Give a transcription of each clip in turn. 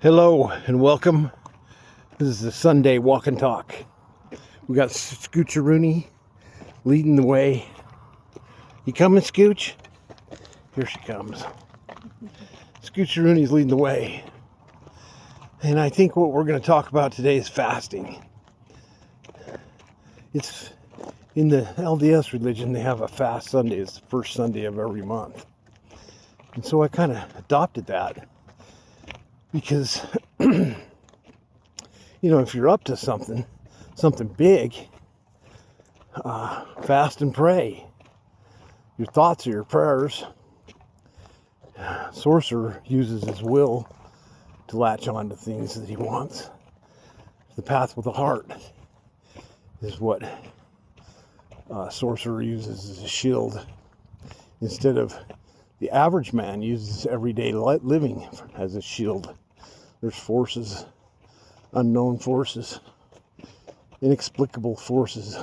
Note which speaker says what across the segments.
Speaker 1: Hello and welcome. This is a Sunday walk and talk. We got Scoocheroonie leading the way. You coming, Scooch? Here she comes. Scoocheroonie's leading the way. And I think what we're going to talk about today is fasting. It's in the LDS religion, they have a fast Sunday. It's the first Sunday of every month. And so I kind of adopted that. Because, if you're up to something big, fast and pray. Your thoughts are your prayers. Sorcerer uses his will to latch on to things that he wants. The path with the heart is what sorcerer uses as a shield. Instead of the average man uses everyday living as a shield. There's forces, unknown forces, inexplicable forces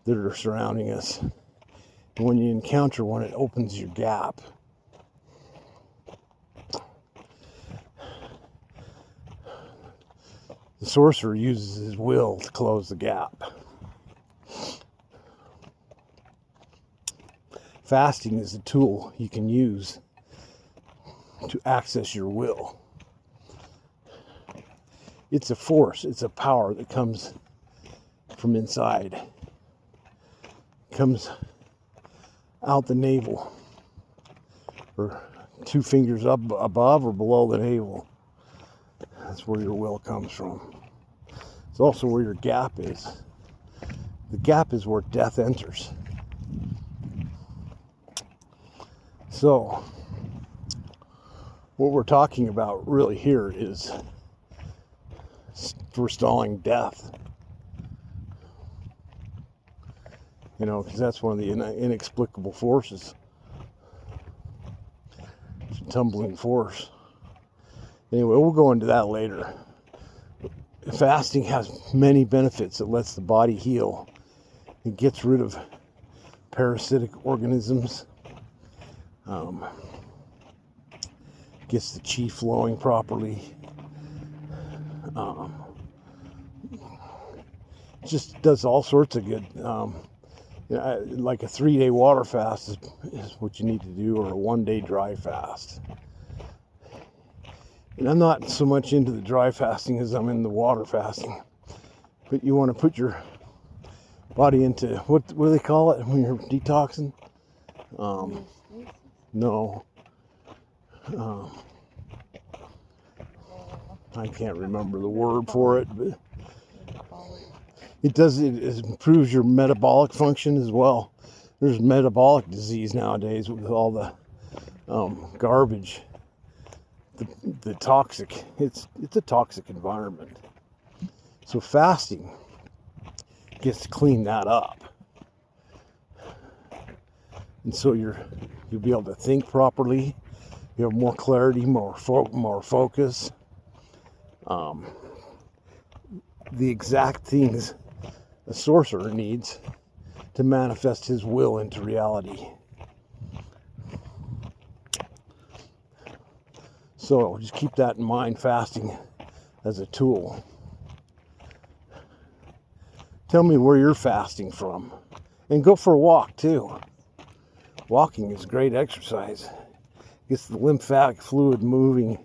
Speaker 1: that are surrounding us. And when you encounter one, it opens your gap. The sorcerer uses his will to close the gap. Fasting is a tool you can use to access your will. It's a force, it's a power that comes from inside. It comes out the navel, or 2 fingers up above or below the navel. That's where your will comes from. It's also where your gap is. The gap is where death enters. So, what we're talking about really here is forestalling death. Because that's one of the inexplicable forces. It's a tumbling force. Anyway, we'll go into that later. Fasting has many benefits. It lets the body heal. It gets rid of parasitic organisms. Gets the chi flowing properly. Just does all sorts of good. Like a 3-day water fast is what you need to do, or a 1-day dry fast. And I'm not so much into the dry fasting as I'm in the water fasting. But you want to put your body into, what do they call it when you're detoxing? No. I can't remember the word for it, but it improves your metabolic function as well. There's metabolic disease nowadays with all the garbage, the toxic. It's a toxic environment. So fasting gets to clean that up, and so you'll be able to think properly. You have more clarity, more focus. The exact things a sorcerer needs to manifest his will into reality. So just keep that in mind, fasting as a tool. Tell me where you're fasting from. And go for a walk too. Walking is great exercise. Gets the lymphatic fluid moving.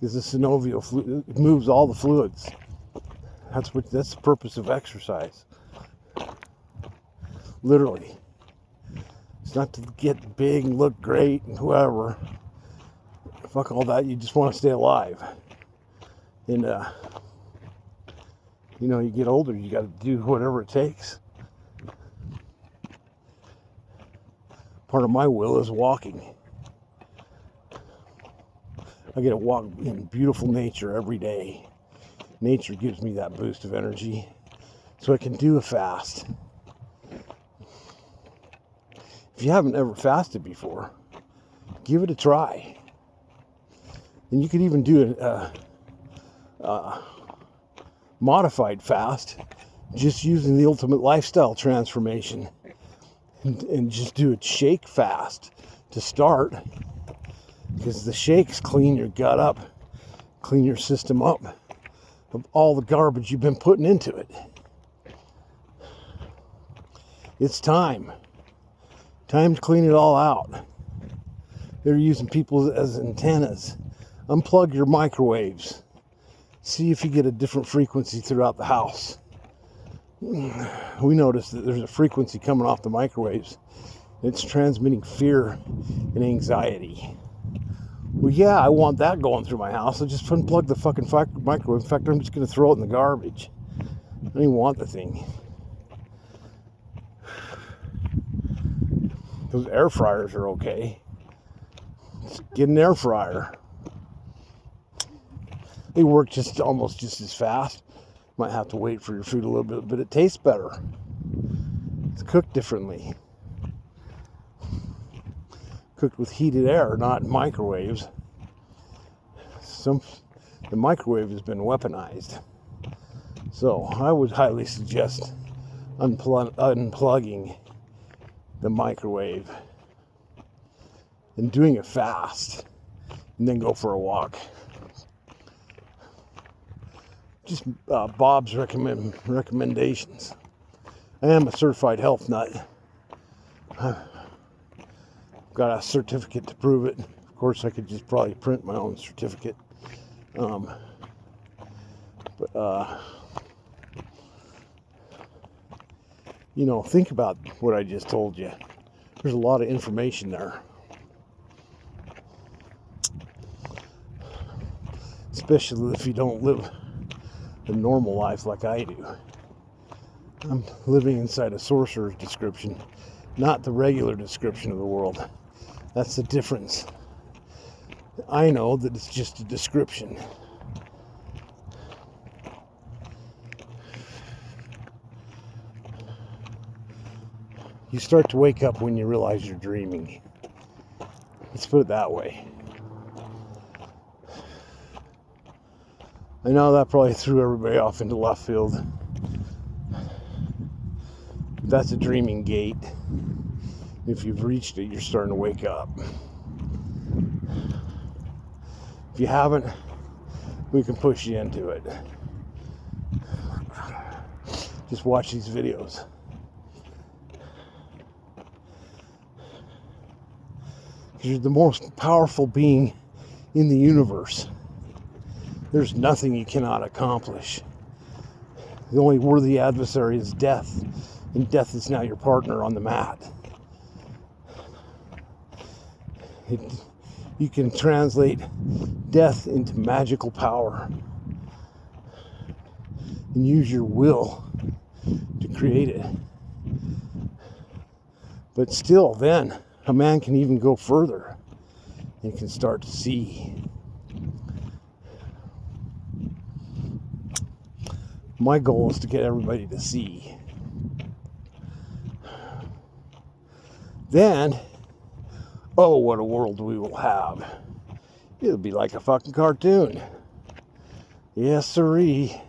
Speaker 1: Is the synovial fluid, it moves all the fluids. That's the purpose of exercise. Literally. It's not to get big and look great and whoever. Fuck all that. You just want to stay alive. And you get older, you got to do whatever it takes. Part of my will is walking. I get to walk in beautiful nature every day. Nature gives me that boost of energy so I can do a fast. If you haven't ever fasted before, give it a try. And you could even do a modified fast, just using the ultimate lifestyle transformation, and just do a shake fast to start. because the shakes clean your gut up, clean your system up of all the garbage you've been putting into it. It's time to clean it all out. They're using people as antennas. Unplug your microwaves. See if you get a different frequency throughout the house. We noticed that there's a frequency coming off the microwaves. It's transmitting fear and anxiety. Well, yeah, I want that going through my house. I'll just unplug the fucking microwave. In fact, I'm just going to throw it in the garbage. I don't even want the thing. Those air fryers are okay. Just get an air fryer. They work almost just as fast. Might have to wait for your food a little bit, but it tastes better. It's cooked differently. Cooked with heated air, not microwaves. The microwave has been weaponized. So I would highly suggest unplugging the microwave and doing it fast, and then go for a walk. Just Bob's recommendations. I am a certified health nut. I've got a certificate to prove it. Of course, I could just probably print my own certificate. Think about what I just told you. There's a lot of information there. Especially if you don't live a normal life like I do. I'm living inside a sorcerer's description, not the regular description of the world. That's the difference. I know that it's just a description. You start to wake up when you realize you're dreaming. Let's put it that way. I know that probably threw everybody off into left field. That's a dreaming gate. If you've reached it, you're starting to wake up. If you haven't, we can push you into it. Just watch these videos. You're the most powerful being in the universe. There's nothing you cannot accomplish. The only worthy adversary is death, and death is now your partner on the mat. You can translate death into magical power and use your will to create it. But still, then, a man can even go further and can start to see. My goal is to get everybody to see. Then, oh, what a world we will have. It'll be like a fucking cartoon. Yes, sirree.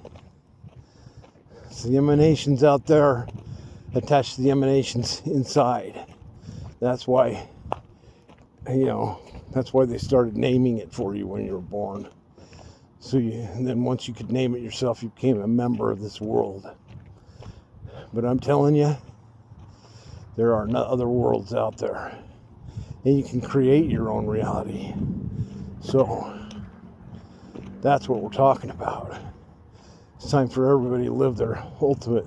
Speaker 1: It's the emanations out there attached to the emanations inside. That's why, that's why they started naming it for you when you were born. And then once you could name it yourself, you became a member of this world. But I'm telling you, there are no other worlds out there. And you can create your own reality. So, that's what we're talking about. It's time for everybody to live their ultimate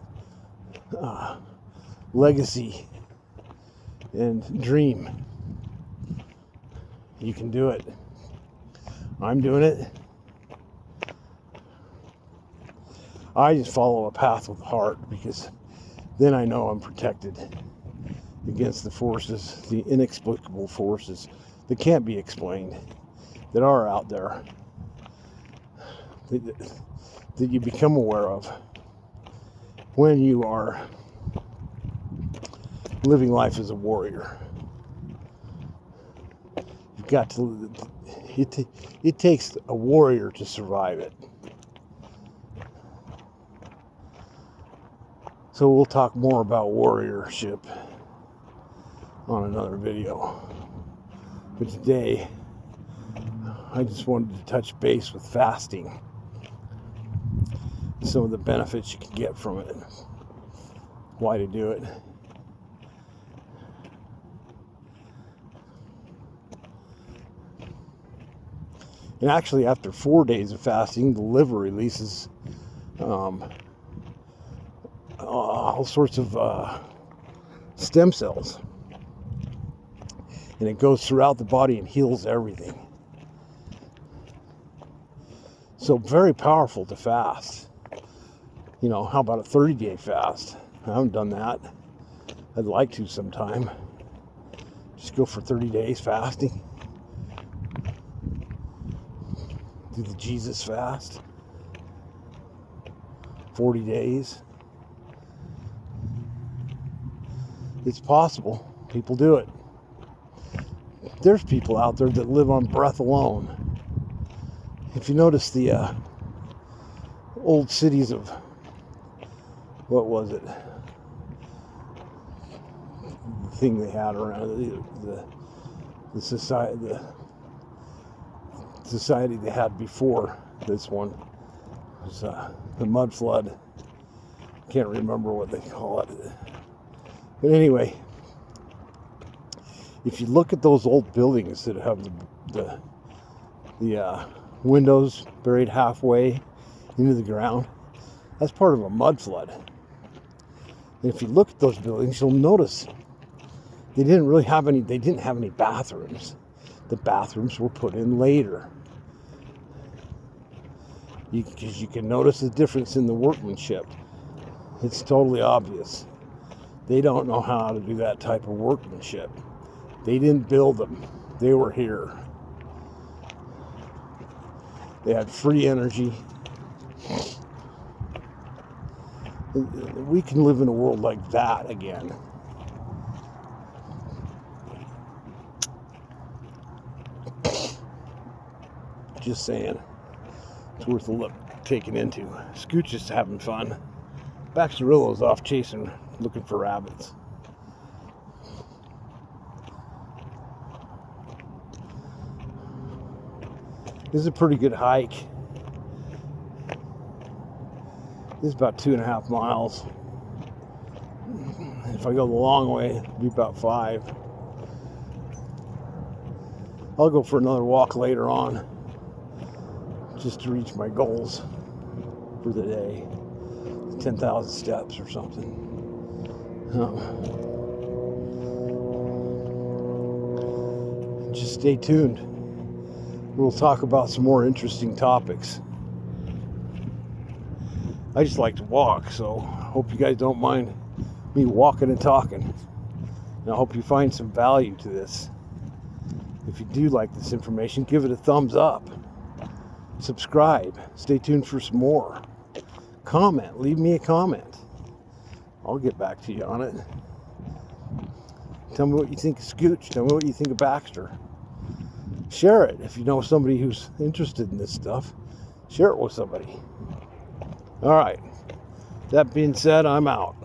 Speaker 1: legacy and dream. You can do it. I'm doing it. I just follow a path with the heart, because then I know I'm protected against the forces, the inexplicable forces that can't be explained, that are out there, that you become aware of when you are living life as a warrior. You've got to, it takes a warrior to survive it. So we'll talk more about warriorship on another video. But today, I just wanted to touch base with fasting. Some of the benefits you can get from it. Why to do it. And actually, after 4 days of fasting, the liver releases all sorts of stem cells. And it goes throughout the body and heals everything. So very powerful to fast. You know, how about a 30-day fast? I haven't done that. I'd like to sometime. Just go for 30 days fasting. Do the Jesus fast. 40 days. It's possible. People do it. There's people out there that live on breath alone. If you notice the old cities of, what was it? The thing they had around the society they had before this one was the mud flood. Can't remember what they call it. But anyway, if you look at those old buildings that have the windows buried halfway into the ground, that's part of a mud flood. And if you look at those buildings, you'll notice they didn't have any bathrooms. The bathrooms were put in later. Because you can notice the difference in the workmanship. It's totally obvious. They don't know how to do that type of workmanship. They didn't build them. They were here. They had free energy. We can live in a world like that again. Just saying. It's worth a look taking into. Scooch is having fun. Baxterillo's off looking for rabbits. This is a pretty good hike. This is about 2.5 miles. If I go the long way, it'll be about 5. I'll go for another walk later on, just to reach my goals for the day. 10,000 steps or something. Just stay tuned. We'll talk about some more interesting topics. I just like to walk, so I hope you guys don't mind me walking and talking. And I hope you find some value to this. If you do like this information, give it a thumbs up. Subscribe. Stay tuned for some more. Comment. Leave me a comment. I'll get back to you on it. Tell me what you think of Scooch. Tell me what you think of Baxter. Share it if you know somebody who's interested in this stuff. Share it with somebody. All right. That being said, I'm out.